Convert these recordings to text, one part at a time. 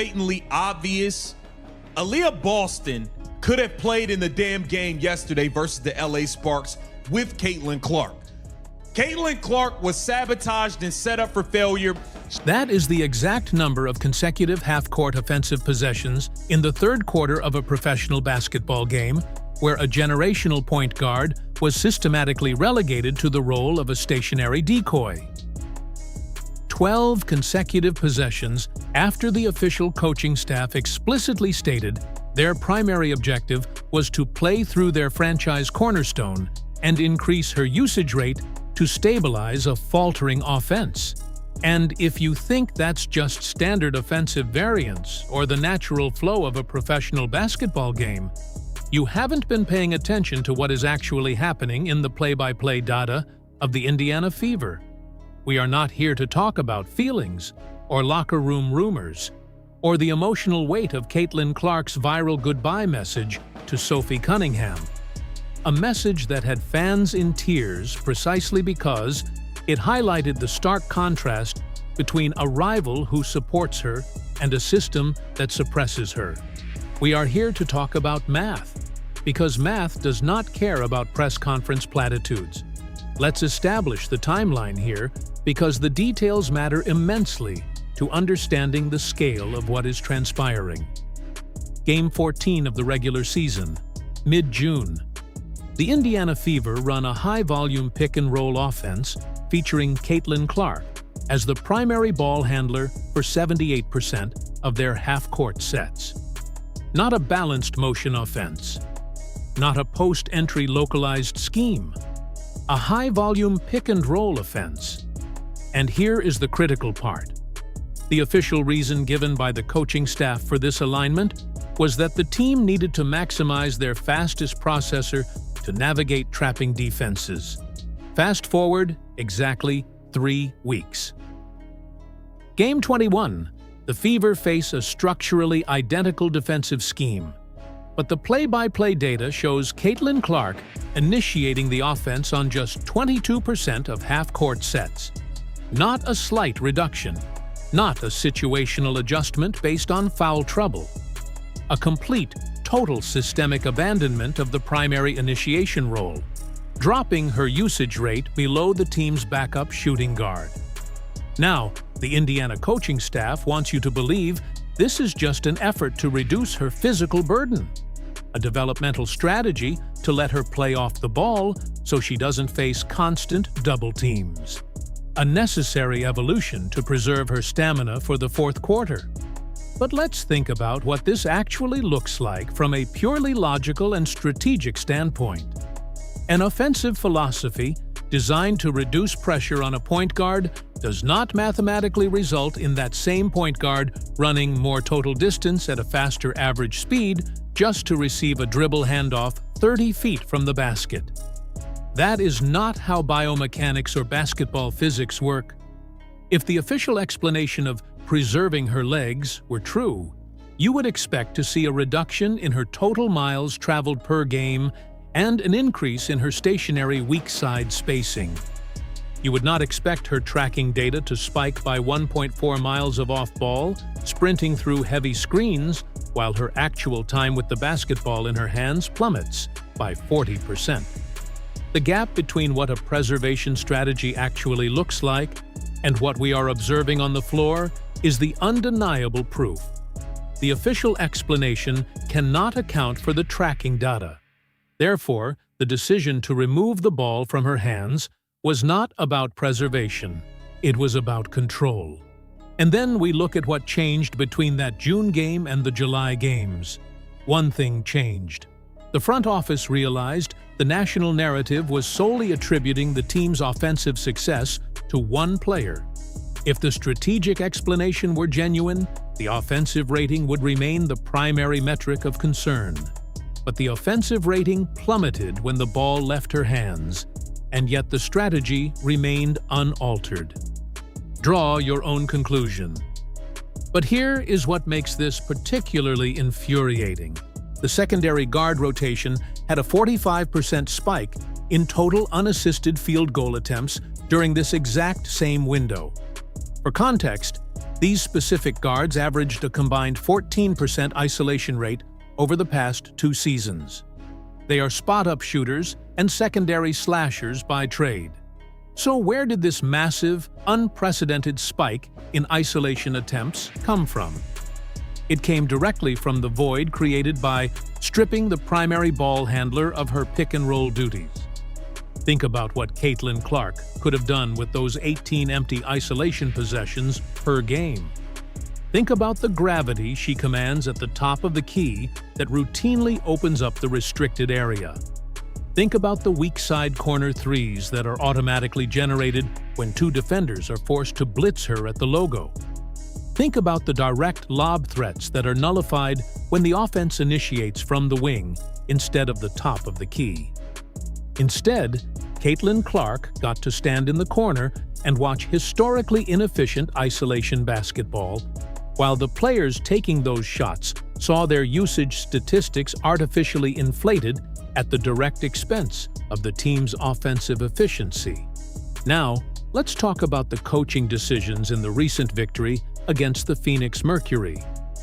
blatantly obvious. Aaliyah Boston could have played in the damn game yesterday versus the LA Sparks with Caitlin Clark. Caitlin Clark was sabotaged and set up for failure. That is the exact number of consecutive half-court offensive possessions in the third quarter of a professional basketball game, where a generational point guard was systematically relegated to the role of a stationary decoy. 12 consecutive possessions after the official coaching staff explicitly stated their primary objective was to play through their franchise cornerstone and increase her usage rate to stabilize a faltering offense. And if you think that's just standard offensive variance or the natural flow of a professional basketball game, you haven't been paying attention to what is actually happening in the play-by-play data of the Indiana Fever. We are not here to talk about feelings or locker room rumors or the emotional weight of Caitlin Clark's viral goodbye message to Sophie Cunningham. A message that had fans in tears precisely because it highlighted the stark contrast between a rival who supports her and a system that suppresses her. We are here to talk about math, because math does not care about press conference platitudes. Let's establish the timeline here, because the details matter immensely to understanding the scale of what is transpiring. Game 14 of the regular season, mid-June. The Indiana Fever run a high-volume pick-and-roll offense featuring Caitlin Clark as the primary ball handler for 78% of their half-court sets. Not a balanced motion offense. Not a post-entry localized scheme. A high-volume pick-and-roll offense. And here is the critical part. The official reason given by the coaching staff for this alignment was that the team needed to maximize their fastest processor to navigate trapping defenses. Fast forward exactly 3 weeks. Game 21. The Fever face a structurally identical defensive scheme, but the play-by-play data shows Caitlin Clark initiating the offense on just 22% of half-court sets. Not a slight reduction, not a situational adjustment based on foul trouble. A complete, total systemic abandonment of the primary initiation role, dropping her usage rate below the team's backup shooting guard. Now, the Indiana coaching staff wants you to believe this is just an effort to reduce her physical burden, a developmental strategy to let her play off the ball so she doesn't face constant double teams. A necessary evolution to preserve her stamina for the fourth quarter. But let's think about what this actually looks like from a purely logical and strategic standpoint. An offensive philosophy designed to reduce pressure on a point guard does not mathematically result in that same point guard running more total distance at a faster average speed just to receive a dribble handoff 30 feet from the basket. That is not how biomechanics or basketball physics work. If the official explanation of preserving her legs were true, you would expect to see a reduction in her total miles traveled per game and an increase in her stationary weak side spacing. You would not expect her tracking data to spike by 1.4 miles of off-ball, sprinting through heavy screens, while her actual time with the basketball in her hands plummets by 40%. The gap between what a preservation strategy actually looks like and what we are observing on the floor is the undeniable proof. The official explanation cannot account for the tracking data. Therefore, the decision to remove the ball from her hands was not about preservation, it was about control. And then we look at what changed between that June game and the July games. One thing changed. The front office realized the national narrative was solely attributing the team's offensive success to one player. If the strategic explanation were genuine, the offensive rating would remain the primary metric of concern. But the offensive rating plummeted when the ball left her hands, and yet the strategy remained unaltered. Draw your own conclusion. But here is what makes this particularly infuriating. The secondary guard rotation had a 45% spike in total unassisted field goal attempts during this exact same window. For context, These specific guards averaged a combined 14% isolation rate over the past 2 seasons. They are spot-up shooters and secondary slashers by trade. So where did this massive, unprecedented spike in isolation attempts come from? It came directly from the void created by stripping the primary ball handler of her pick-and-roll duties. Think about what Caitlin Clark could have done with those 18 empty isolation possessions per game. Think about the gravity she commands at the top of the key that routinely opens up the restricted area. Think about the weak side corner threes that are automatically generated when 2 defenders are forced to blitz her at the logo. Think about the direct lob threats that are nullified when the offense initiates from the wing instead of the top of the key. Instead, Caitlin Clark got to stand in the corner and watch historically inefficient isolation basketball, while the players taking those shots saw their usage statistics artificially inflated at the direct expense of the team's offensive efficiency. Now, let's talk about the coaching decisions in the recent victory against the Phoenix Mercury,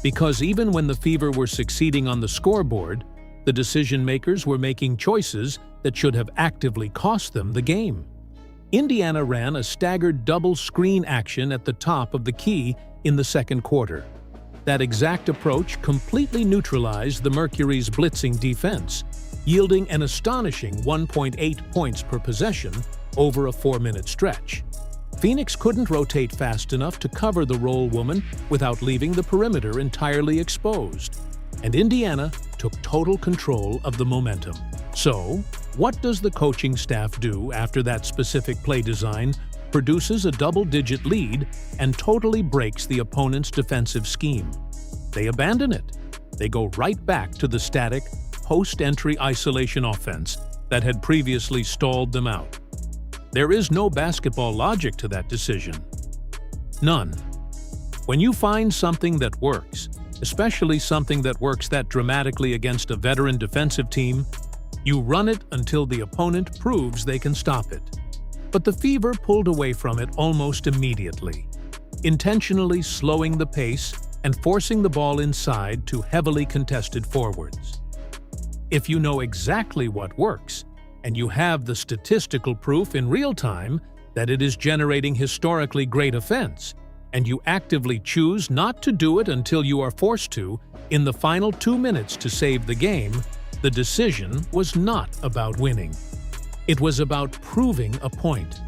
because even when the Fever were succeeding on the scoreboard, the decision-makers were making choices that should have actively cost them the game. Indiana ran a staggered double screen action at the top of the key in the second quarter. That exact approach completely neutralized the Mercury's blitzing defense, yielding an astonishing 1.8 points per possession over a 4-minute stretch. Phoenix couldn't rotate fast enough to cover the roll woman without leaving the perimeter entirely exposed, and Indiana took total control of the momentum. So, what does the coaching staff do after that specific play design produces a double-digit lead and totally breaks the opponent's defensive scheme? They abandon it. They go right back to the static, post-entry isolation offense that had previously stalled them out. There is no basketball logic to that decision. None. When you find something that works, especially something that works that dramatically against a veteran defensive team, you run it until the opponent proves they can stop it. But the Fever pulled away from it almost immediately, intentionally slowing the pace and forcing the ball inside to heavily contested forwards. If you know exactly what works, and you have the statistical proof in real time that it is generating historically great offense, and you actively choose not to do it until you are forced to in the final 2 minutes to save the game, the decision was not about winning. It was about proving a point.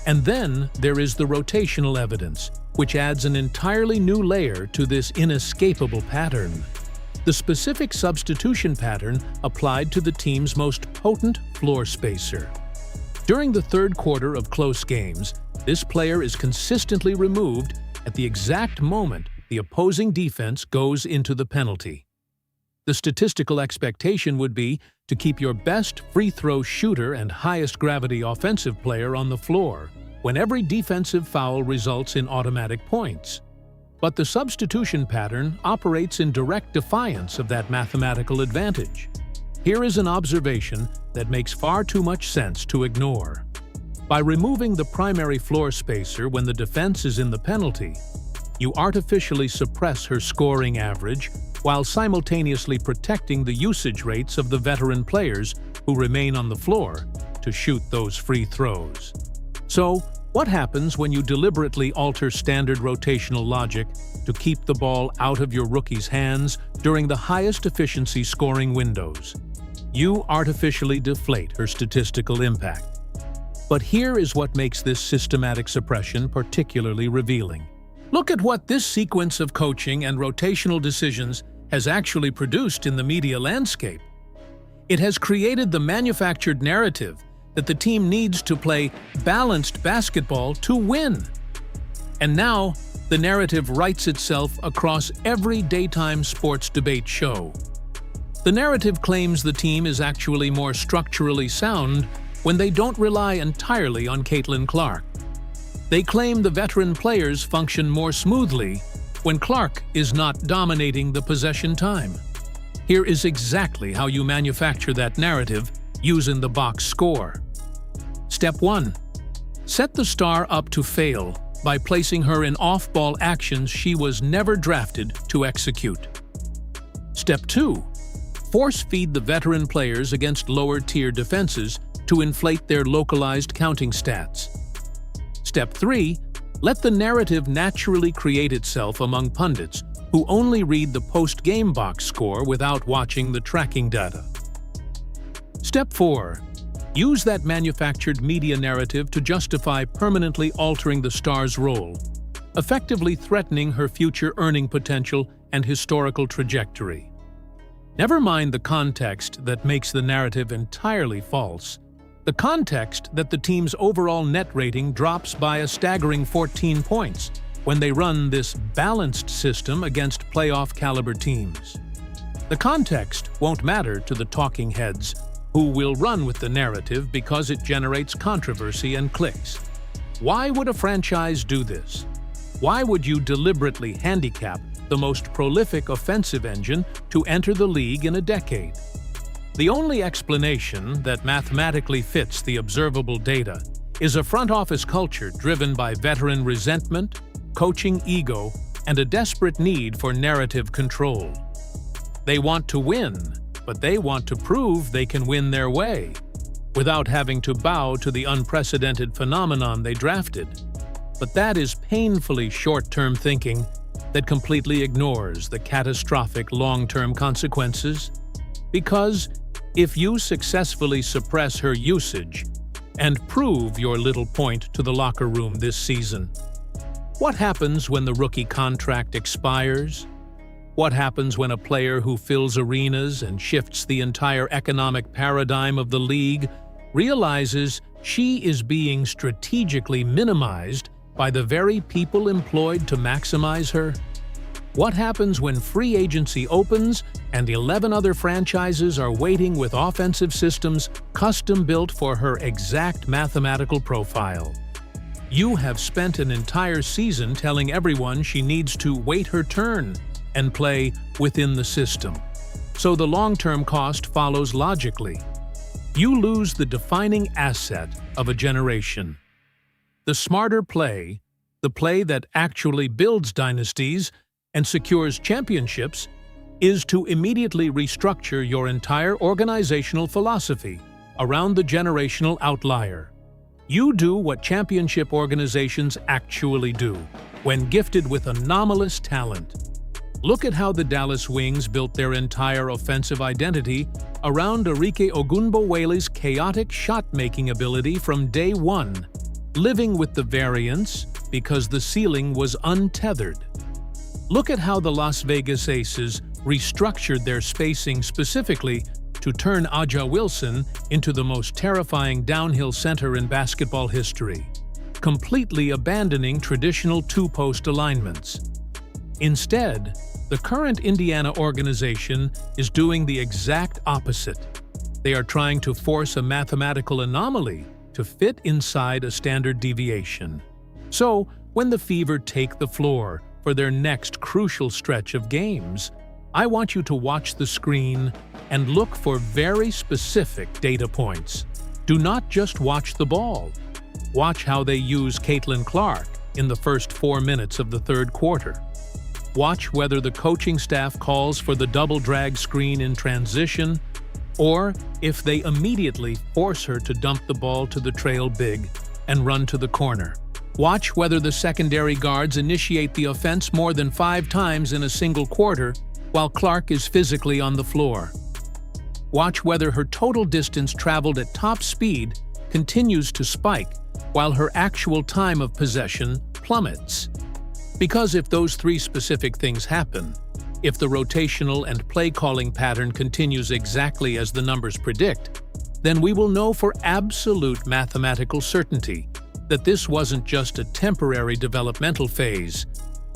And then there is the rotational evidence, which adds an entirely new layer to this inescapable pattern. The specific substitution pattern applied to the team's most potent floor spacer. During the third quarter of close games, this player is consistently removed at the exact moment the opposing defense goes into the penalty. The statistical expectation would be to keep your best free throw shooter and highest gravity offensive player on the floor when every defensive foul results in automatic points. But the substitution pattern operates in direct defiance of that mathematical advantage. Here is an observation that makes far too much sense to ignore. By removing the primary floor spacer when the defense is in the penalty, you artificially suppress her scoring average while simultaneously protecting the usage rates of the veteran players who remain on the floor to shoot those free throws. So, what happens when you deliberately alter standard rotational logic to keep the ball out of your rookie's hands during the highest efficiency scoring windows? You artificially deflate her statistical impact. But here is what makes this systematic suppression particularly revealing. Look at what this sequence of coaching and rotational decisions has actually produced in the media landscape. It has created the manufactured narrative that the team needs to play balanced basketball to win. And now, the narrative writes itself across every daytime sports debate show. The narrative claims the team is actually more structurally sound when they don't rely entirely on Caitlin Clark. They claim the veteran players function more smoothly when Clark is not dominating the possession time. Here is exactly how you manufacture that narrative using the box score. Step 1. Set the star up to fail by placing her in off-ball actions she was never drafted to execute. Step 2. Force-feed the veteran players against lower-tier defenses to inflate their localized counting stats. Step 3. Let the narrative naturally create itself among pundits who only read the post-game box score without watching the tracking data. Step 4. Use that manufactured media narrative to justify permanently altering the star's role, effectively threatening her future earning potential and historical trajectory. Never mind the context that makes the narrative entirely false. The context that the team's overall net rating drops by a staggering 14 points when they run this balanced system against playoff-caliber teams. The context won't matter to the talking heads, who will run with the narrative because it generates controversy and clicks. Why would a franchise do this? Why would you deliberately handicap the most prolific offensive engine to enter the league in a decade? The only explanation that mathematically fits the observable data is a front office culture driven by veteran resentment, coaching ego, and a desperate need for narrative control. They want to win, but they want to prove they can win their way, without having to bow to the unprecedented phenomenon they drafted. But that is painfully short-term thinking that completely ignores the catastrophic long-term consequences. Because if you successfully suppress her usage and prove your little point to the locker room this season, what happens when the rookie contract expires? What happens when a player who fills arenas and shifts the entire economic paradigm of the league realizes she is being strategically minimized by the very people employed to maximize her? What happens when free agency opens and 11 other franchises are waiting with offensive systems custom-built for her exact mathematical profile? You have spent an entire season telling everyone she needs to wait her turn and play within the system, so the long-term cost follows logically. You lose the defining asset of a generation. The smarter play, the play that actually builds dynasties and secures championships, is to immediately restructure your entire organizational philosophy around the generational outlier. You do what championship organizations actually do when gifted with anomalous talent. Look at how the Dallas Wings built their entire offensive identity around Arike Ogunbowale's chaotic shot-making ability from day one, living with the variance because the ceiling was untethered. Look at how the Las Vegas Aces restructured their spacing specifically to turn Aja Wilson into the most terrifying downhill center in basketball history, completely abandoning traditional two-post alignments. Instead, the current Indiana organization is doing the exact opposite. They are trying to force a mathematical anomaly to fit inside a standard deviation. So, when the Fever take the floor for their next crucial stretch of games, I want you to watch the screen and look for very specific data points. Do not just watch the ball. Watch how they use Caitlin Clark in the first 4 minutes of the third quarter. Watch whether the coaching staff calls for the double drag screen in transition, or if they immediately force her to dump the ball to the trail big and run to the corner. Watch whether the secondary guards initiate the offense more than 5 times in a single quarter while Clark is physically on the floor. Watch whether her total distance traveled at top speed continues to spike while her actual time of possession plummets. Because if those 3 specific things happen, if the rotational and play-calling pattern continues exactly as the numbers predict, then we will know for absolute mathematical certainty that this wasn't just a temporary developmental phase.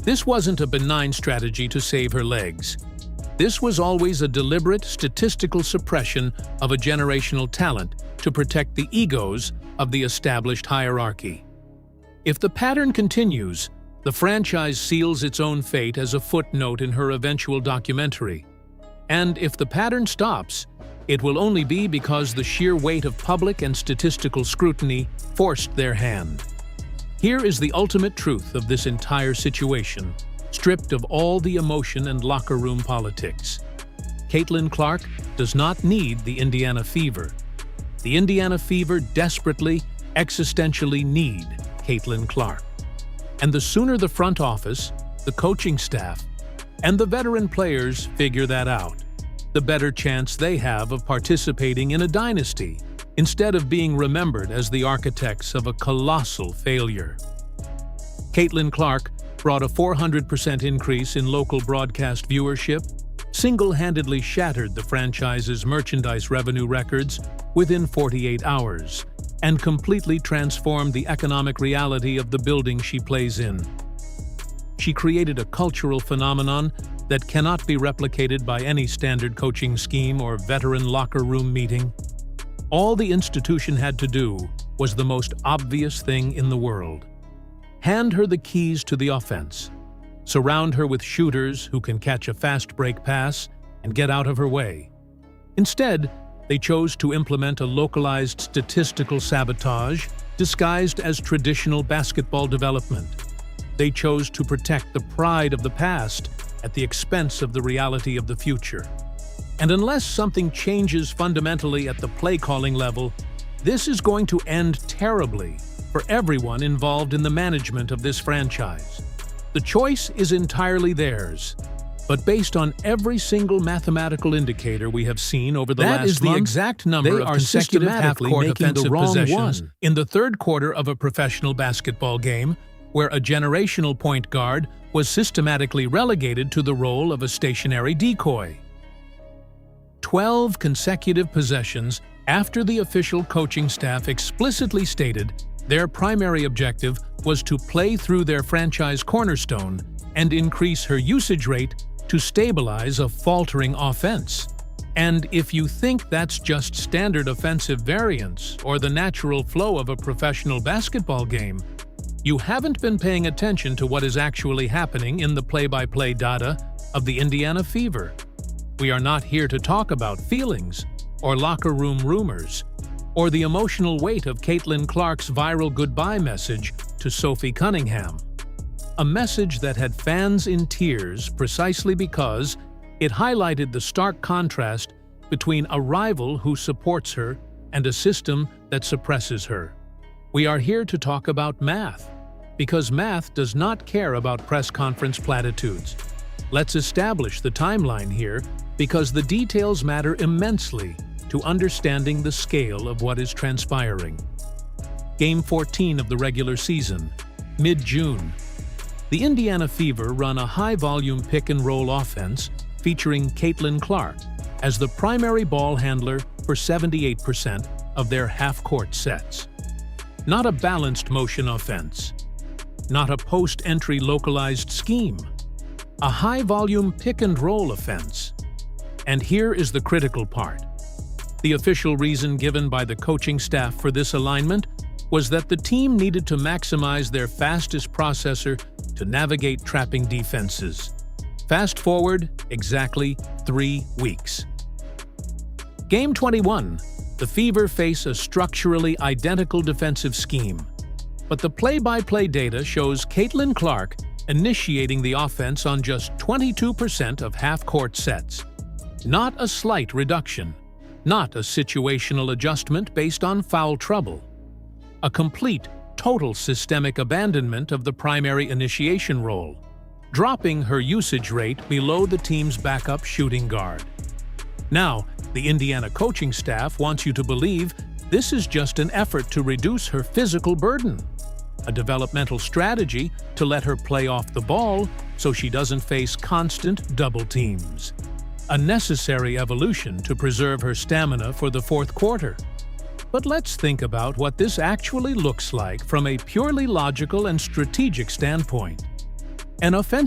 This wasn't a benign strategy to save her legs. This was always a deliberate statistical suppression of a generational talent to protect the egos of the established hierarchy. If the pattern continues, the franchise seals its own fate as a footnote in her eventual documentary. And if the pattern stops, it will only be because the sheer weight of public and statistical scrutiny forced their hand. Here is the ultimate truth of this entire situation, stripped of all the emotion and locker room politics. Caitlin Clark does not need the Indiana Fever. The Indiana Fever desperately, existentially need Caitlin Clark. And the sooner the front office, the coaching staff, and the veteran players figure that out, the better chance they have of participating in a dynasty, instead of being remembered as the architects of a colossal failure. Caitlin Clark brought a 400% increase in local broadcast viewership, single-handedly shattered the franchise's merchandise revenue records within 48 hours, and completely transformed the economic reality of the building she plays in. She created a cultural phenomenon that cannot be replicated by any standard coaching scheme or veteran locker room meeting. All the institution had to do was the most obvious thing in the world. Hand her the keys to the offense. Surround her with shooters who can catch a fast break pass and get out of her way. Instead, they chose to implement a localized statistical sabotage disguised as traditional basketball development. They chose to protect the pride of the past at the expense of the reality of the future. And unless something changes fundamentally at the play-calling level, this is going to end terribly for everyone involved in the management of this franchise. The choice is entirely theirs, but based on every single mathematical indicator we have seen over the last month, that is the exact number of consecutive half-court offensive possessions in the third quarter of a professional basketball game, where a generational point guard was systematically relegated to the role of a stationary decoy. 12 consecutive possessions after the official coaching staff explicitly stated their primary objective was to play through their franchise cornerstone and increase her usage rate to stabilize a faltering offense. And if you think that's just standard offensive variance or the natural flow of a professional basketball game, you haven't been paying attention to what is actually happening in the play-by-play data of the Indiana Fever. We are not here to talk about feelings or locker room rumors or the emotional weight of Caitlin Clark's viral goodbye message to Sophie Cunningham. A message that had fans in tears precisely because it highlighted the stark contrast between a rival who supports her and a system that suppresses her. We are here to talk about math, because math does not care about press conference platitudes. Let's establish the timeline here, because the details matter immensely to understanding the scale of what is transpiring. Game 14 of the regular season, mid-June. The Indiana Fever run a high-volume pick-and-roll offense featuring Caitlin Clark as the primary ball handler for 78% of their half-court sets. Not a balanced motion offense. Not a post-entry localized scheme. A high-volume pick-and-roll offense. And here is the critical part. The official reason given by the coaching staff for this alignment was that the team needed to maximize their fastest processor to navigate trapping defenses. Fast forward exactly 3 weeks. Game 21, the Fever face a structurally identical defensive scheme. But the play-by-play data shows Caitlin Clark initiating the offense on just 22% of half-court sets. Not a slight reduction. Not a situational adjustment based on foul trouble. A complete, total systemic abandonment of the primary initiation role, dropping her usage rate below the team's backup shooting guard. Now, the Indiana coaching staff wants you to believe this is just an effort to reduce her physical burden, a developmental strategy to let her play off the ball so she doesn't face constant double teams. A necessary evolution to preserve her stamina for the fourth quarter. But let's think about what this actually looks like from a purely logical and strategic standpoint. An offensive